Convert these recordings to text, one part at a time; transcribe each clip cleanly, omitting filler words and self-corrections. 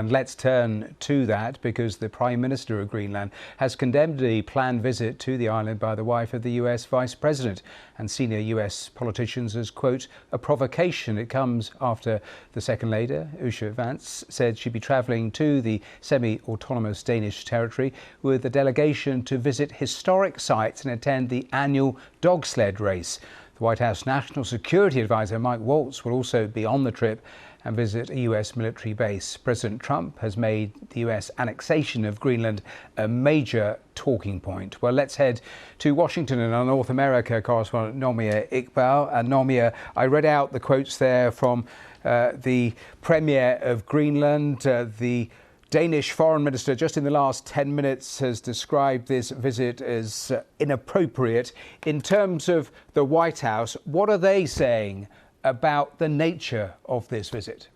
And let's turn to that because the Prime Minister of Greenland has condemned a planned visit to the island by the wife of the US Vice President and senior US politicians as, quote, a provocation. It comes after the Second Lady, Usha Vance, said she'd be travelling to the semi-autonomous Danish territory with a delegation to visit historic sites and attend the annual dog sled race. The White House National Security Advisor Mike Waltz will also be on the trip and visit a US military base. President Trump has made the US annexation of Greenland a major talking point. Well, let's head to Washington and our North America correspondent Nomia Iqbal. And Nomia, I read out the quotes there from the Premier of Greenland. The Danish Foreign Minister just in the last 10 minutes has described this visit as inappropriate. In terms of the White House, what are they saying about the nature of this visit?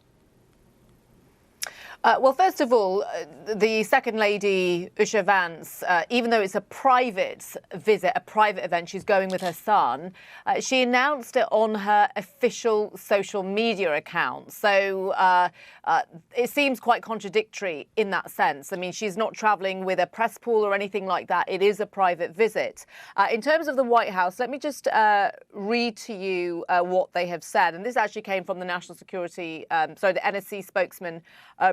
Well, first of all, the Second Lady, Usha Vance, even though it's a private visit, a private event, she's going with her son, she announced it on her official social media account. So it seems quite contradictory in that sense. I mean, she's not travelling with a press pool or anything like that. It is a private visit. In terms of the White House, let me just read to you what they have said. And this actually came from the National Security, the NSC spokesman,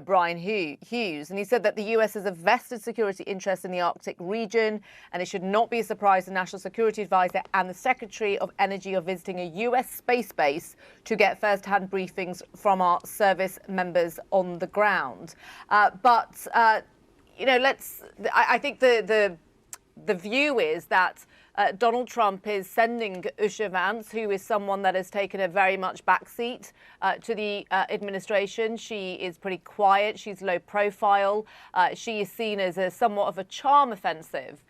Brian Hughes, and he said that the US has a vested security interest in the Arctic region, and it should not be a surprise the National Security Advisor and the Secretary of Energy are visiting a US space base to get first-hand briefings from our service members on the ground. I think the view is that Donald Trump is sending Usha Vance, who is someone that has taken a very much backseat to the administration. She is pretty quiet. She's low profile. She is seen as somewhat of a charm offensive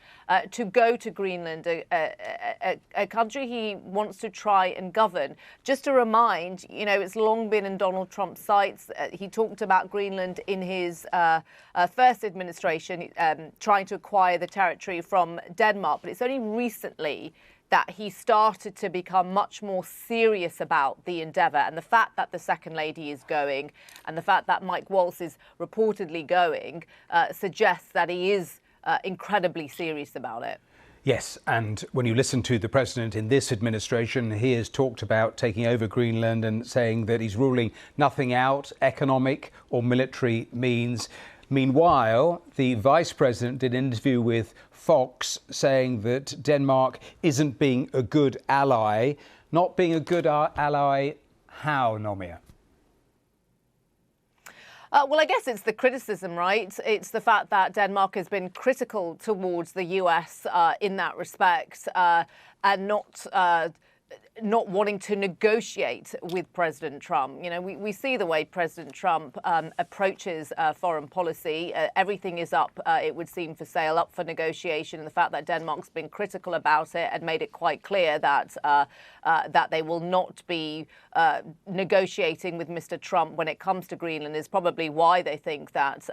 to go to Greenland, a country he wants to try and govern. Just to remind, it's long been in Donald Trump's sights. He talked about Greenland in his first administration, trying to acquire the territory from Denmark. But it's only recently that he started to become much more serious about the endeavour. And the fact that the Second Lady is going and the fact that Mike Waltz is reportedly going suggests that he is incredibly serious about it. Yes, and when you listen to the president in this administration, he has talked about taking over Greenland and saying that he's ruling nothing out, economic or military means. Meanwhile, the vice president did an interview with Fox saying that Denmark isn't being a good ally. Not being a good ally, how, Nomia? Well, I guess it's the criticism, right? It's the fact that Denmark has been critical towards the US in that respect and not wanting to negotiate with President Trump. We see the way President Trump approaches foreign policy. Everything is up, it would seem, for sale, up for negotiation. And the fact that Denmark's been critical about it and made it quite clear that that they will not be negotiating with Mr. Trump when it comes to Greenland is probably why they think that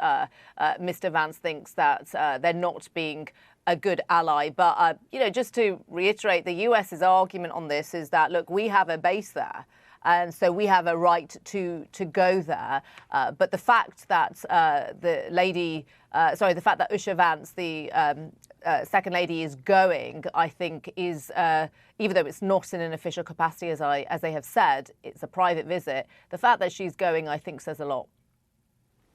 Mr. Vance thinks that they're not being a good ally. But, just to reiterate, the US's argument on this is that, look, we have a base there. And so we have a right to go there. But the fact that the fact that Usha Vance, the Second Lady, is going, I think is, even though it's not in an official capacity, as they have said, it's a private visit. The fact that she's going, I think, says a lot.